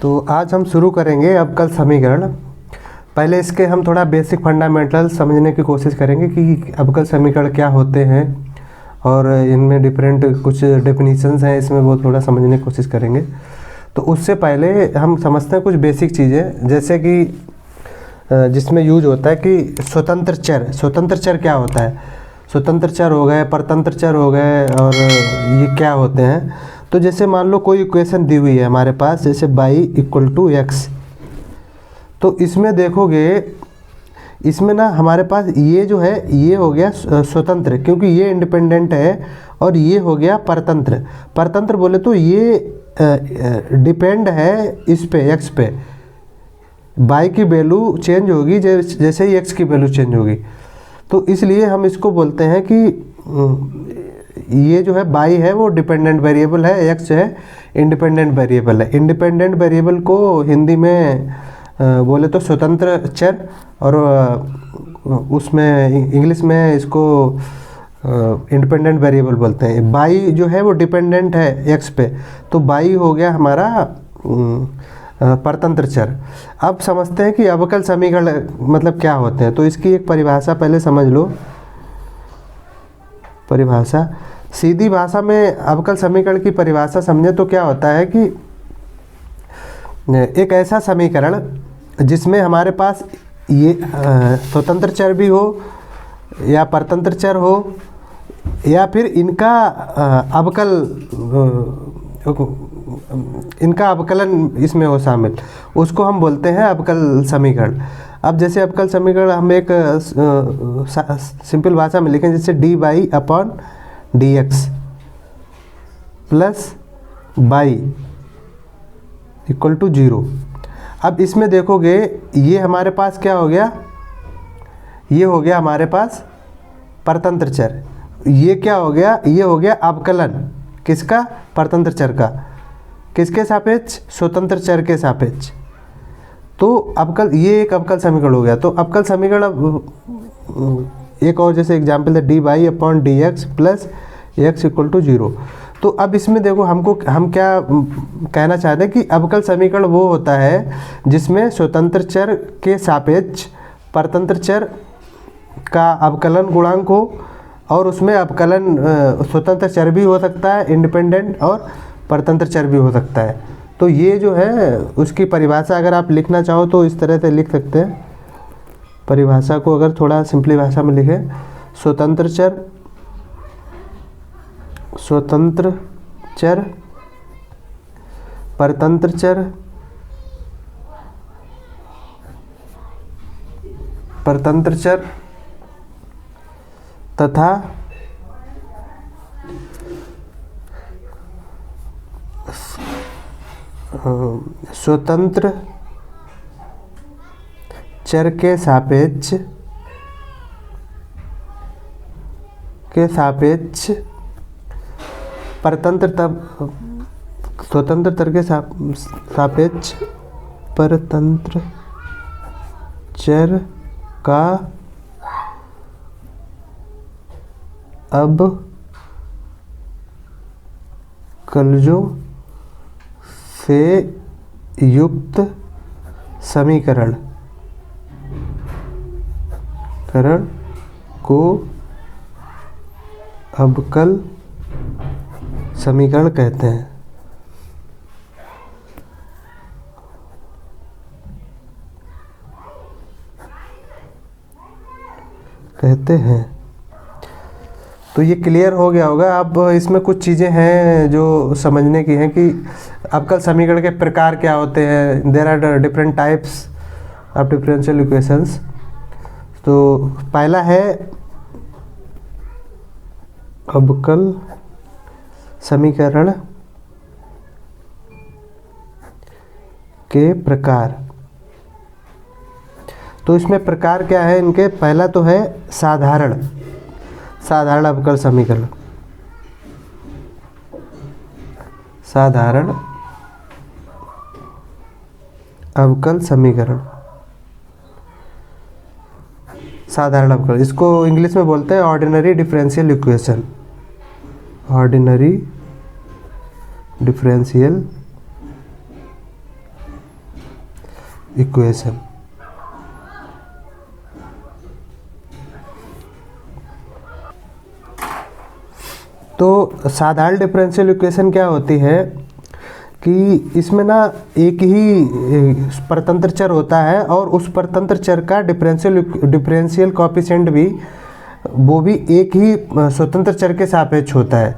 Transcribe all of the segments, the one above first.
तो आज हम शुरू करेंगे अवकल समीकरण। पहले इसके हम थोड़ा बेसिक फंडामेंटल समझने की कोशिश करेंगे कि अवकल समीकरण क्या होते हैं और इनमें डिफरेंट कुछ डेफिनेशंस हैं, इसमें वो थोड़ा समझने की कोशिश करेंगे। तो उससे पहले हम समझते हैं कुछ बेसिक चीज़ें, जैसे कि जिसमें यूज होता है कि स्वतंत्र चर। स्वतंत्र चर क्या होता है? स्वतंत्र चर हो गए, परतंत्र चर हो गए, और ये क्या होते हैं? तो जैसे मान लो कोई इक्वेशन दी हुई है हमारे पास, जैसे y = x। तो इसमें देखोगे, इसमें ना हमारे पास ये जो है ये हो गया स्वतंत्र, क्योंकि ये इंडिपेंडेंट है, और ये हो गया परतंत्र। परतंत्र बोले तो ये डिपेंड है इस पे, x पे। y की वैल्यू चेंज होगी जैसे ही x की वैल्यू चेंज होगी। तो इसलिए हम इसको बोलते हैं कि ये जो है y है वो डिपेंडेंट वेरिएबल है, x जो है इंडिपेंडेंट वेरिएबल है। इंडिपेंडेंट वेरिएबल को हिंदी में बोले तो स्वतंत्र चर, और उसमें इंग्लिश में इसको इंडिपेंडेंट वेरिएबल बोलते हैं। y जो है वो डिपेंडेंट है x पे, तो y हो गया हमारा परतंत्र चर। अब समझते हैं कि अवकल समीकरण मतलब क्या होते हैं। तो इसकी एक परिभाषा पहले समझ लो। परिभाषा सीधी भाषा में अवकल समीकरण की परिभाषा समझे तो क्या होता है कि एक ऐसा समीकरण जिसमें हमारे पास ये स्वतंत्र चर भी हो या परतंत्र चर हो, या फिर इनका अवकलन इसमें हो शामिल, उसको हम बोलते हैं अवकल समीकरण। अब जैसे अवकल समीकरण हम एक सिंपल भाषा में लिखें, जैसे dy/dx प्लस y = 0। अब इसमें देखोगे ये हमारे पास क्या हो गया, ये हो गया हमारे पास परतंत्र चर। ये क्या हो गया, ये हो गया अवकलन किसका? परतंत्र चर का। किसके सापेक्ष? स्वतंत्र चर के सापेक्ष। तो अवकल, ये एक अवकल समीकरण हो गया। तो अवकल समीकरण एक और जैसे एग्जाम्पल है dy/dx प्लस x = 0। तो अब इसमें देखो हम क्या कहना चाहते हैं कि अवकल समीकरण वो होता है जिसमें स्वतंत्र चर के सापेक्ष परतंत्र चर का अवकलन गुणांक हो, और उसमें अवकलन स्वतंत्र चर भी हो सकता है इंडिपेंडेंट, और परतंत्र चर भी हो सकता है। तो ये जो है उसकी परिभाषा अगर आप लिखना चाहो तो इस तरह से लिख सकते हैं। परिभाषा को अगर थोड़ा सिंपली भाषा में लिखें, स्वतंत्र चर, परतंत्र चर तथा स्वतंत्र चर के सापेक्ष स्वतंत्र चर के सापेक्ष परतंत्र चर का अवकलजों से युक्त समीकरण को अवकल समीकरण कहते हैं। तो ये क्लियर हो गया होगा। अब इसमें कुछ चीज़ें हैं जो समझने की हैं कि अवकल समीकरण के प्रकार क्या होते हैं। There are different types of differential equations. तो पहला है अवकल समीकरण के प्रकार। तो इसमें प्रकार क्या है इनके? पहला तो है साधारण अवकल समीकरण। साधारण अवकल समीकरण, साधारण अवकल, इसको इंग्लिश में बोलते हैं ordinary differential equation. Ordinary differential equation. तो साधारण डिफरेंशियल इक्वेशन क्या होती है कि इसमें ना एक ही परतंत्र चर होता है और उस परतंत्र चर का डिफरेंशियल कोएफिशिएंट भी वो भी एक ही स्वतंत्र चर के सापेक्ष होता है,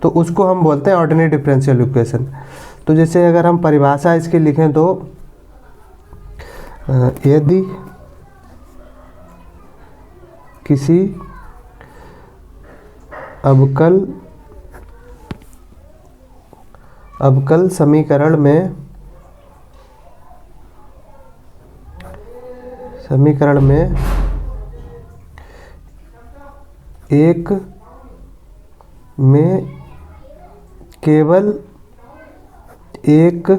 तो उसको हम बोलते हैं ऑर्डिनरी डिफरेंशियल इक्वेशन। तो जैसे अगर हम परिभाषा इसकी लिखें तो यदि किसी अवकल समीकरण में एक में केवल एक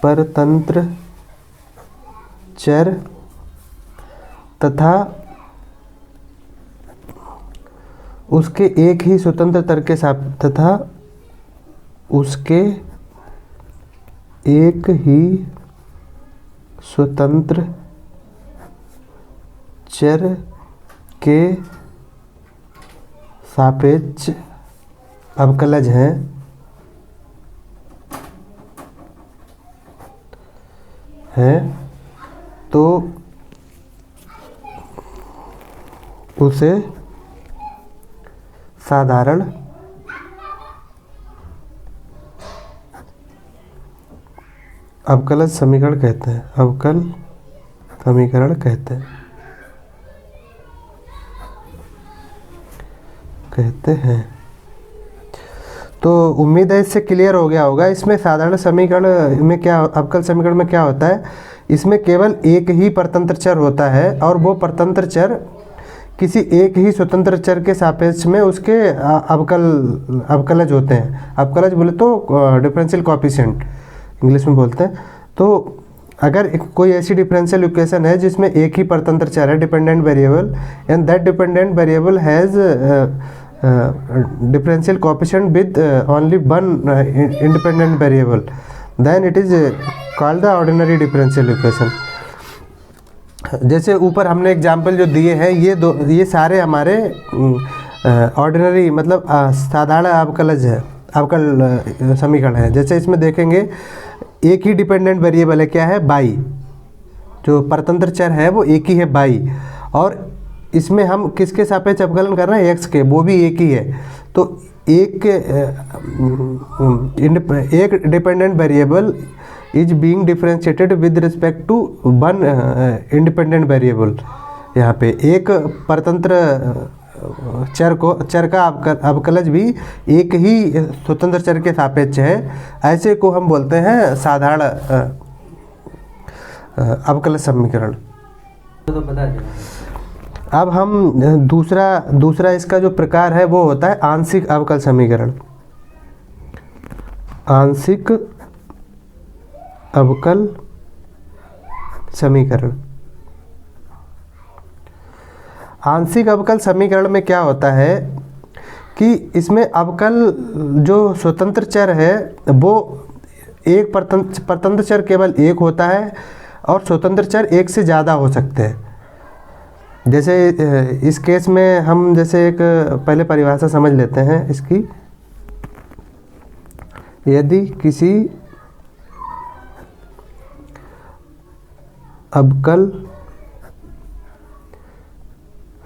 परतंत्र चर तथा उसके एक ही स्वतंत्र चर के साथ तथा उसके एक ही स्वतंत्र चर के सापेक्ष अवकलज हैं, तो उसे साधारण अवकलज समीकरण कहते हैं, अवकल समीकरण कहते हैं। तो उम्मीद है इससे क्लियर हो गया होगा। इसमें साधारण समीकरण में क्या, अवकल समीकरण में क्या होता है, इसमें केवल एक ही परतंत्र चर होता है और वो परतंत्र चर किसी एक ही स्वतंत्र चर के सापेक्ष में उसके अवकलज होते हैं। अवकलज बोले तो डिफरेंशियल कोएफिशिएंट इंग्लिश में बोलते हैं। तो अगर कोई ऐसी डिफरेंशियल इक्वेशन है जिसमें एक ही परतंत्र चर है, dependent variable, and that dependent variable has differential coefficient with only one independent variable, then it is called the ordinary differential equation। जैसे ऊपर हमने एग्जाम्पल जो दिए हैं ये सारे हमारे ऑर्डिनरी मतलब साधारण अवकलज है, अवकल समीकरण है। जैसे इसमें देखेंगे एक ही डिपेंडेंट वेरिएबल है, क्या है, बाई, जो परतंत्र चर है वो एक ही है बाई, और इसमें हम किसके सापेक्ष अवकलन कर रहे हैं, एक्स के, वो भी एक ही है। तो एक dependent variable is being differentiated with respect to one independent variable. यहाँ पे एक परतंत्र चर का अवकलज भी एक ही स्वतंत्र चर के सापेक्ष है, ऐसे को हम बोलते हैं साधारण अवकलज समीकरण। तो बता दें। अब हम दूसरा इसका जो प्रकार है वो होता है आंशिक अवकल समीकरण। आंशिक अवकल समीकरण। आंशिक अवकल समीकरण में क्या होता है कि इसमें अवकल जो स्वतंत्र चर है वो एक परतंत्र चर केवल एक होता है और स्वतंत्र चर एक से ज़्यादा हो सकते हैं। जैसे इस केस में हम जैसे एक पहले परिभाषा समझ लेते हैं इसकी। यदि किसी अवकल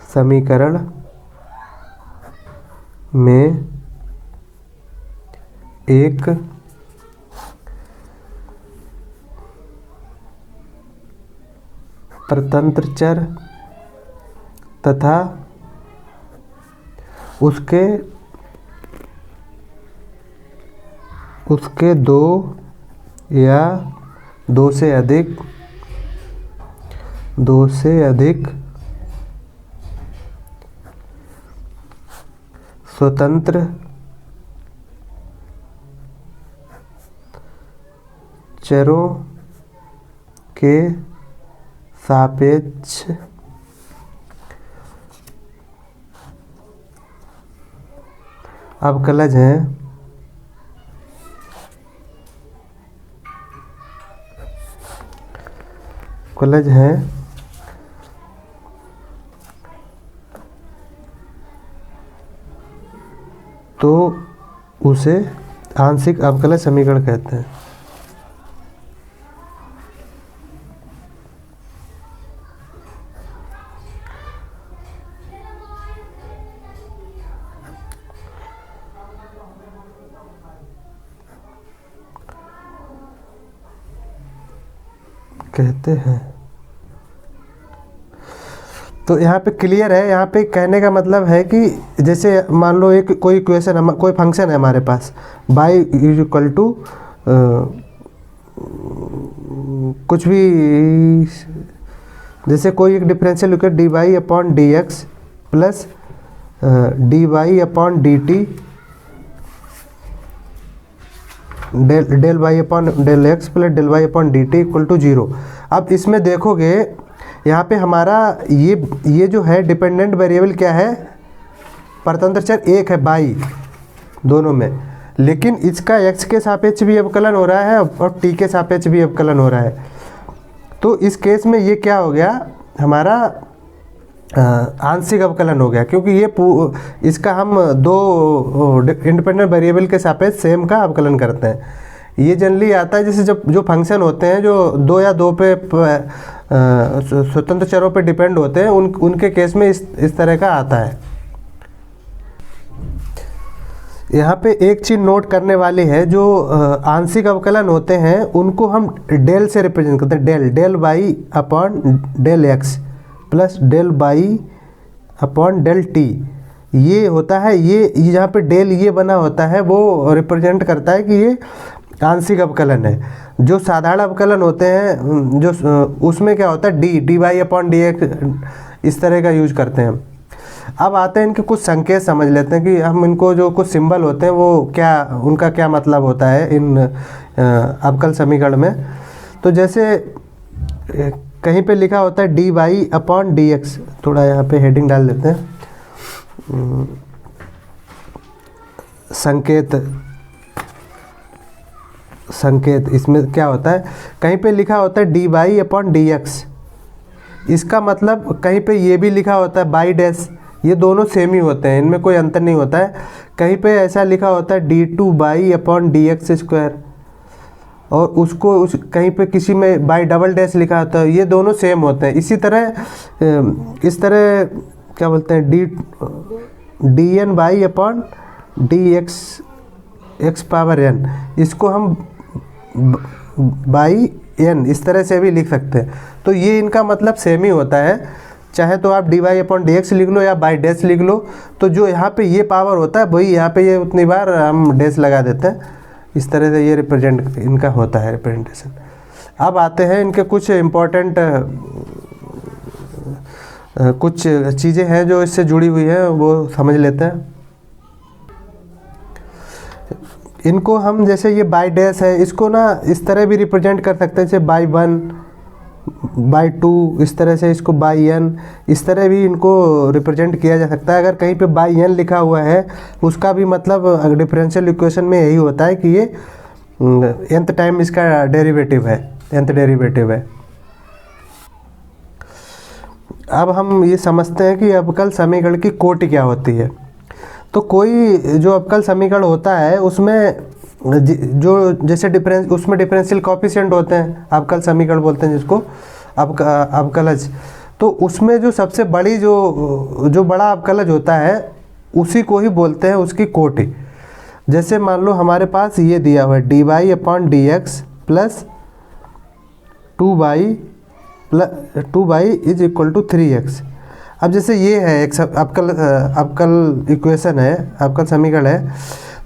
समीकरण में एक परतंत्र चर तथा उसके दो या दो से अधिक स्वतंत्र चरों के सापेक्ष अवकलज हैं, अवकलज हैं तो उसे आंशिक अवकलज समीकरण कहते हैं। तो यहाँ पे क्लियर है। यहाँ पे कहने का मतलब है कि जैसे मान लो एक कोई इक्वेशन, कोई फंक्शन है हमारे पास, y इज इक्वल टू कुछ भी, जैसे कोई एक differential equation D Y upon D X plus D Y upon D T del Y upon del X plus del Y upon D T equal to 0। अब इसमें देखोगे यहाँ पे हमारा ये जो है डिपेंडेंट वेरिएबल क्या है, परतंत्र चर एक है बाई दोनों में, लेकिन इसका x के सापेक्ष भी अवकलन हो रहा है और t के सापेक्ष भी अवकलन हो रहा है। तो इस केस में ये क्या हो गया, हमारा आंशिक अवकलन हो गया, क्योंकि ये इसका हम दो इंडिपेंडेंट वेरिएबल के सापेक्ष सेम का अवकलन करते हैं। ये जनरली आता है जैसे जब जो फंक्शन होते हैं जो दो या दो पे स्वतंत्र चरों पे डिपेंड होते हैं, उनके केस में इस तरह का आता है। यहाँ पे एक चीज़ नोट करने वाली है, जो आंशिक अवकलन होते हैं उनको हम डेल से रिप्रेजेंट करते हैं। Del Y upon del X plus del Y upon del T, ये होता है। ये यहाँ पे डेल ये बना होता है वो रिप्रेजेंट करता है कि ये आंशिक अवकलन है। जो साधारण अवकलन होते हैं जो उसमें क्या होता है D Y upon D X, इस तरह का यूज करते हैं। अब आते हैं इनके कुछ संकेत समझ लेते हैं कि हम इनको जो कुछ सिंबल होते हैं वो क्या, उनका क्या मतलब होता है इन अवकल समीकरण में। तो जैसे कहीं पे लिखा होता है D Y upon D X, थोड़ा यहाँ पे हेडिंग डाल देते हैं, संकेत इसमें क्या होता है, कहीं पे लिखा होता है D Y upon D X, इसका मतलब कहीं पे ये भी लिखा होता है बाई डैश, ये दोनों सेम ही होते हैं, इनमें कोई अंतर नहीं होता है। कहीं पे ऐसा लिखा होता है D two by upon D X square, और उसको कहीं पे किसी में बाई डबल डैश लिखा होता है, ये दोनों सेम होते हैं। इसी तरह इस तरह क्या बोलते हैं D N by upon D X power N, इसको हम बाई एन इस तरह से भी लिख सकते हैं। तो ये इनका मतलब सेम ही होता है, चाहे तो आप D Y upon D X लिख लो या बाई डैश लिख लो। तो जो यहाँ पे ये पावर होता है वही यहाँ पे ये उतनी बार हम डैश लगा देते हैं, इस तरह से ये रिप्रेजेंट इनका होता है रिप्रेजेंटेशन। अब आते हैं इनके कुछ इम्पोर्टेंट कुछ चीज़ें हैं जो इससे जुड़ी हुई हैं, वो समझ लेते हैं। इनको हम जैसे ये बाई डैश है, इसको ना इस तरह भी रिप्रेजेंट कर सकते हैं, जैसे बाई वन बाई टू, इस तरह से इसको बाई एन, इस तरह भी इनको रिप्रेजेंट किया जा सकता है। अगर कहीं पे बाई एन लिखा हुआ है उसका भी मतलब डिफरेंशियल इक्वेशन में यही होता है कि ये nth टाइम इसका डेरिवेटिव है, nth डेरिवेटिव है। अब हम ये समझते हैं कि अवकल समीकरण की कोटि क्या होती है। तो कोई जो अवकल समीकरण होता है उसमें जो जैसे उसमें डिफरेंशियल कोएफिशिएंट होते हैं, अवकल समीकरण बोलते हैं जिसको अवकलज। तो उसमें जो सबसे बड़ी जो बड़ा अवकलज होता है उसी को ही बोलते हैं उसकी कोटि। जैसे मान लो हमारे पास ये दिया हुआ है D Y upon D X plus two Y is equal to 3x। अब जैसे ये है एक अवकल इक्वेशन है, अवकल समीकरण है,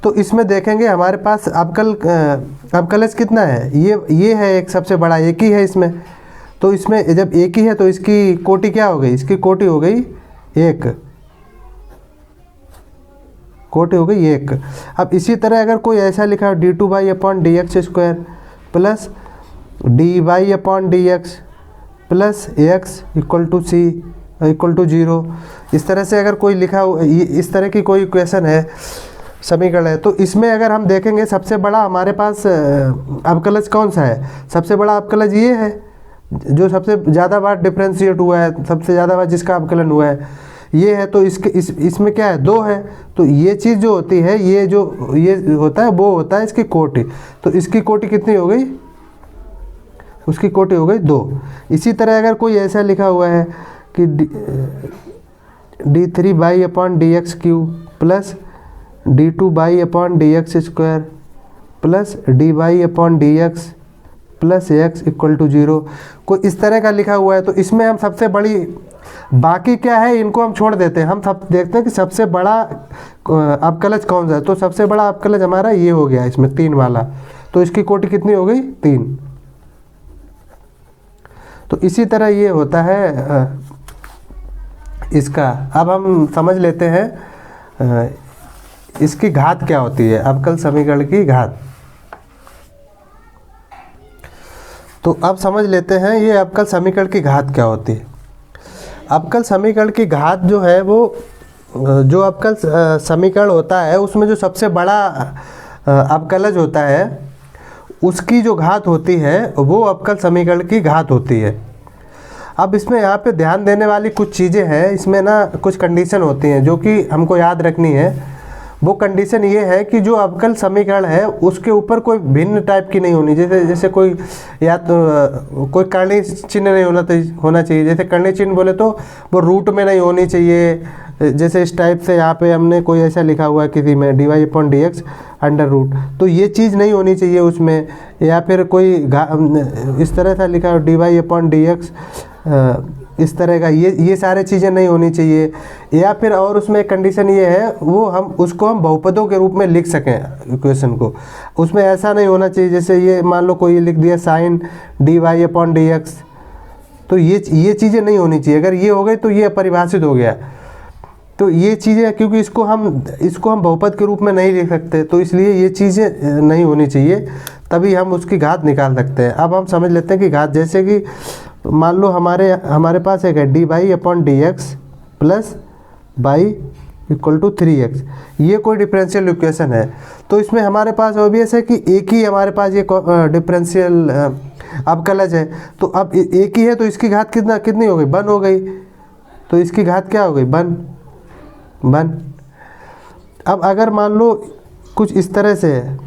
तो इसमें देखेंगे हमारे पास अवकलज कितना है, ये है एक सबसे बड़ा, एक ही है इसमें। तो इसमें जब एक ही है तो इसकी कोटि क्या हो गई, इसकी कोटि हो गई एक, कोटि हो गई एक। अब इसी तरह अगर कोई ऐसा लिखा हो D two Y upon D X square plus D Y upon D X plus X equal to C equal to 0, इस तरह से अगर कोई लिखा हो, इस तरह की कोई इक्वेशन है, समीकरण है, तो इसमें अगर हम देखेंगे सबसे बड़ा हमारे पास अवकलज कौन सा है, सबसे बड़ा अवकलज ये है। जो सबसे ज़्यादा बार डिफ्रेंशिएट हुआ है, सबसे ज़्यादा बार जिसका अवकलन हुआ है ये है, तो इसमें क्या है 2 है। तो ये चीज़ जो होती है, ये जो ये होता है वो होता है इसकी कोटि। तो इसकी कोटि कितनी हो गई, उसकी कोटि हो गई 2। इसी तरह अगर कोई ऐसा लिखा हुआ है कि d3/dx³ plus d2/dx² plus dy/dx plus x=0, कोई इस तरह का लिखा हुआ है, तो इसमें हम सबसे बड़ी, बाकी क्या है इनको हम छोड़ देते हैं, हम सब देखते हैं कि सबसे बड़ा अवकलज कौन सा है। तो सबसे बड़ा अवकलज हमारा ये हो गया इसमें 3 वाला, तो इसकी कोटि कितनी हो गई 3। तो इसी तरह ये होता है इसका। अब हम समझ लेते हैं इसकी घात क्या होती है, अवकल समीकरण की घात। तो अब समझ लेते हैं ये अवकल समीकरण की घात क्या होती है। अवकल समीकरण की घात जो है वो, जो अवकल समीकरण होता है उसमें जो सबसे बड़ा अवकलज होता है उसकी जो घात होती है वो अवकल समीकरण की घात होती है। अब इसमें यहाँ पे ध्यान देने वाली कुछ चीज़ें हैं, इसमें ना कुछ कंडीशन होती हैं जो कि हमको याद रखनी है। वो कंडीशन ये है कि जो अवकल समीकरण है उसके ऊपर कोई भिन्न टाइप की नहीं होनी, जैसे कोई या तो कोई कर्णीय चिन्ह नहीं होना चाहिए। जैसे कर्णीय चिन्ह बोले तो वो रूट में नहीं होनी चाहिए, जैसे इस टाइप से यहाँ पे हमने कोई ऐसा लिखा हुआ है किसी में dy/dx √, तो ये चीज़ नहीं होनी चाहिए उसमें। या फिर कोई इस तरह से लिखा हो dy/dx इस तरह का, ये सारे चीज़ें नहीं होनी चाहिए। या फिर और उसमें एक कंडीशन ये है, वो हम उसको हम बहुपदों के रूप में लिख सकें इक्वेशन को। उसमें ऐसा नहीं होना चाहिए जैसे ये मान लो कोई लिख दिया sin dy/dx, तो ये चीज़ें नहीं होनी चाहिए। अगर ये हो गई तो ये अपरिभाषित हो गया। तो ये चीज़ें, क्योंकि इसको हम बहुपद के रूप में नहीं लिख सकते, तो इसलिए ये चीज़ें नहीं होनी चाहिए, तभी हम उसकी घात निकाल सकते हैं। अब हम समझ लेते हैं कि घात, जैसे कि मान लो हमारे पास एक है dy/dx प्लस y=3x, ये कोई डिफरेंशियल इक्वेशन है। तो इसमें हमारे पास ऑब्वियस है कि एक ही हमारे पास ये डिफरेंशियल अवकलज है। तो अब एक ही है तो इसकी घात कितनी हो गई, 1 हो गई। तो इसकी घात क्या हो गई, 1। अब अगर मान लो कुछ इस तरह से है,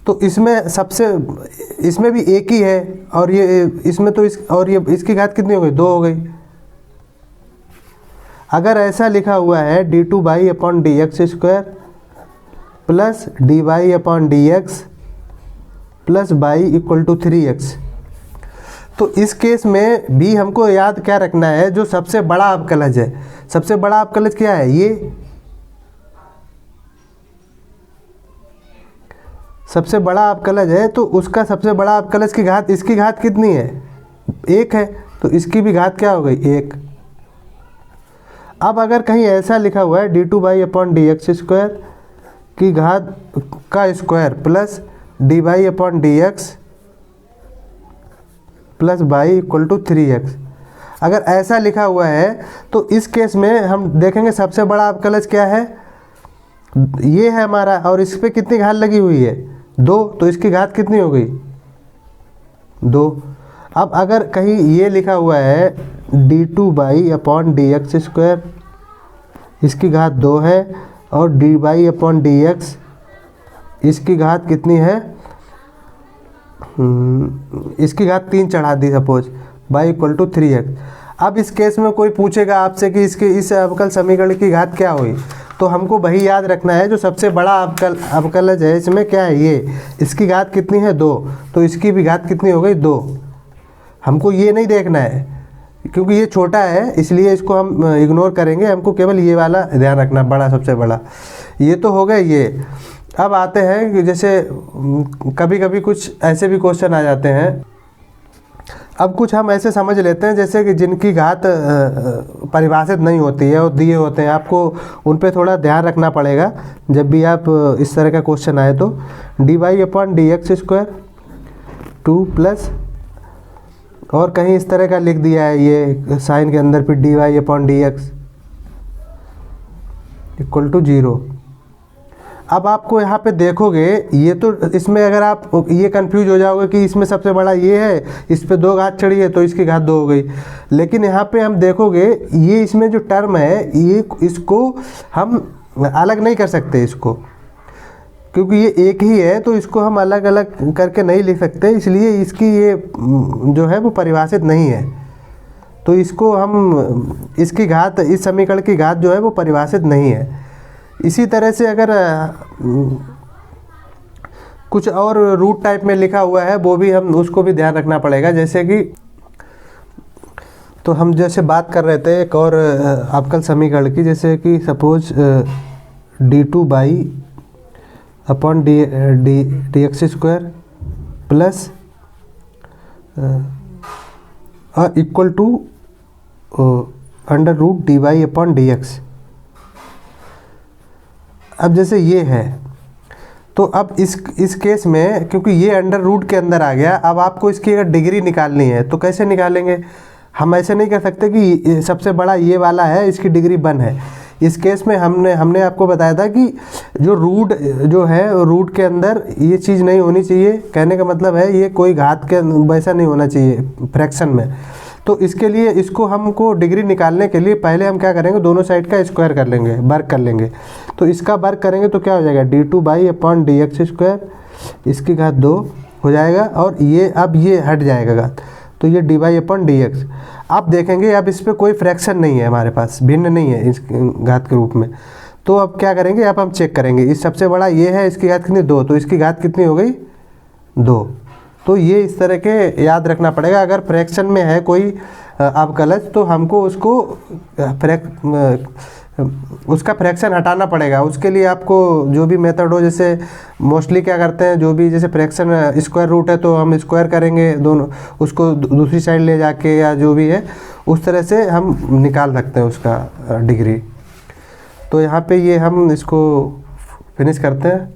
तो इसमें भी एक ही है, और ये इसमें तो और ये इसकी घात कितनी हो गई, 2 हो गई। अगर ऐसा लिखा हुआ है d2/dx² plus dy/dx plus y=3x, तो इस केस में भी हमको याद क्या रखना है, जो सबसे बड़ा अवकलज है। सबसे बड़ा अवकलज क्या है, ये सबसे बड़ा अवकलज है। तो उसका सबसे बड़ा अवकलज की घात, इसकी घात कितनी है, 1 है, तो इसकी भी घात क्या हो गई, 1। अब अगर कहीं ऐसा लिखा हुआ है d2/dx² की घात का square plus dy/dx plus y=3x, अगर ऐसा लिखा हुआ है तो इस केस में हम देखेंगे सबसे बड़ा अवकलज क्या है, ये है हमारा, और इस पर कितनी घात लगी हुई है, 2, तो इसकी घात कितनी हो गई, 2। अब अगर कहीं ये लिखा हुआ है d2/dx², इसकी घात 2 है, और dy/dx इसकी घात कितनी है, इसकी घात 3 चढ़ा दी सपोज, y=3x। अब इस केस में कोई पूछेगा आपसे कि इस अवकल समीकरण की घात क्या हुई, तो हमको वही याद रखना है जो सबसे बड़ा अवकलज है, इसमें क्या है, ये इसकी घात कितनी है, 2, तो इसकी भी घात कितनी हो गई, 2। हमको ये नहीं देखना है क्योंकि ये छोटा है, इसलिए इसको हम इग्नोर करेंगे। हमको केवल ये वाला ध्यान रखना, बड़ा सबसे बड़ा। ये तो हो गया ये। अब आते हैं कि जैसे कभी कभी कुछ ऐसे भी क्वेश्चन आ जाते हैं। अब कुछ हम ऐसे समझ लेते हैं जैसे कि जिनकी घात परिभाषित नहीं होती है और दिए होते हैं, आपको उन पे थोड़ा ध्यान रखना पड़ेगा जब भी आप इस तरह का क्वेश्चन आए तो। dy/dx² 2 प्लस, और कहीं इस तरह का लिख दिया है ये साइन के अंदर, फिर dy/dx = 0। अब आपको यहाँ पे देखोगे, ये तो इसमें अगर आप ये कंफ्यूज हो जाओगे कि इसमें सबसे बड़ा ये है, इस पे 2 घात चढ़ी है तो इसकी घात 2 हो गई। लेकिन यहाँ पे हम देखोगे ये इसमें जो टर्म है ये, इसको हम अलग नहीं कर सकते इसको, क्योंकि ये एक ही है तो इसको हम अलग अलग करके नहीं लिख सकते, इसलिए इसकी ये जो है वो परिभाषित नहीं है। तो इसको हम, इसकी घात, इस समीकरण की घात जो है वो परिभाषित नहीं है। इसी तरह से अगर कुछ और रूट टाइप में लिखा हुआ है वो भी हम उसको भी ध्यान रखना पड़ेगा। जैसे कि तो हम जैसे बात कर रहे थे एक और अवकल समीकरण की, जैसे कि suppose d2 by upon D X square plus equal to under root D Y upon D X. अब जैसे ये है तो अब इस केस में क्योंकि ये अंडर रूट के अंदर आ गया, अब आपको इसकी अगर डिग्री निकालनी है तो कैसे निकालेंगे? हम ऐसे नहीं कर सकते कि सबसे बड़ा ये वाला है इसकी डिग्री 1 है। इस केस में हमने आपको बताया था कि जो रूट जो है रूट के अंदर ये चीज़ नहीं होनी चाहिए। कहने का मतलब है ये कोई घात के वैसा नहीं होना चाहिए फ्रैक्शन में। तो इसके लिए इसको हमको डिग्री निकालने के लिए पहले हम क्या करेंगे, दोनों साइड का स्क्वायर कर लेंगे, वर्ग कर लेंगे। तो इसका वर्ग करेंगे तो क्या हो जाएगा, d2 by upon D X square, इसकी घात 2 हो जाएगा और ये अब ये हट जाएगा घात, तो ये D Y upon D X. आप देखेंगे अब इस पर कोई फ्रैक्शन नहीं है हमारे पास, भिन्न नहीं है इस घात के रूप में। तो अब क्या करेंगे, अब हम चेक करेंगे, इस सबसे बड़ा ये है, इसकी घात कितनी 2, तो इसकी घात कितनी हो गई 2। तो ये इस तरह के याद रखना पड़ेगा। अगर फ्रैक्शन में है कोई अवकलज तो हमको उसको उसका फ्रैक्शन हटाना पड़ेगा। उसके लिए आपको जो भी मेथड हो, जैसे मोस्टली क्या करते हैं, जो भी जैसे फ्रैक्शन स्क्वायर रूट है तो हम स्क्वायर करेंगे दोनों, उसको दूसरी साइड ले जाके, या जो भी है उस तरह से हम निकाल सकते हैं उसका डिग्री। तो यहाँ पे ये हम इसको फिनिश करते हैं।